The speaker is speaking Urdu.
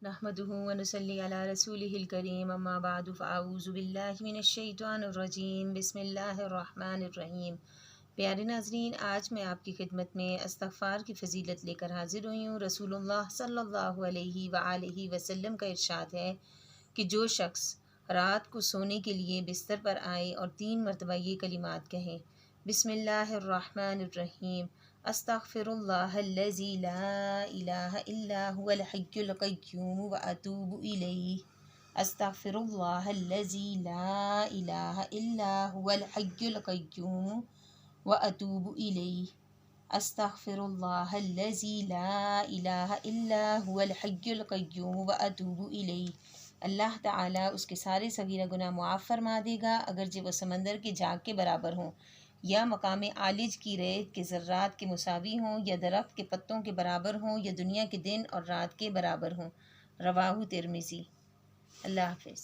نحمده ونصلي على رسوله الكريم اما بعد فاعوذ باللہ من الشیطان الرجیم بسم اللہ الرحمن الرحیم۔ پیارے ناظرین، آج میں آپ کی خدمت میں استغفار کی فضیلت لے کر حاضر ہوئی ہوں۔ رسول اللہ صلی اللہ علیہ وآلہ وسلم کا ارشاد ہے کہ جو شخص رات کو سونے کے لیے بستر پر آئے اور 3 مرتبہ یہ کلمات کہے: بسم اللہ الرحمن الرحیم، استغفر اللہ الذی لا الہ الا هو الحی القیوم واتوب الیہ، استغفر اللہ الذی لا الہ الا هو الحی القیوم واتوب الیہ، استغفر اللہ الذی لا الہ الا هو الحی القیوم واتوب الیہ، اللہ تعالیٰ اس کے سارے صغیرہ گناہ معاف فرما دے گا، اگرچہ وہ سمندر کے جھاگ کے برابر ہوں، یا مقام عالج کی ریت کے ذرات کے مساوی ہوں، یا درخت کے پتوں کے برابر ہوں، یا دنیا کے دن اور رات کے برابر ہوں۔ رواہ ترمذی۔ اللہ حافظ۔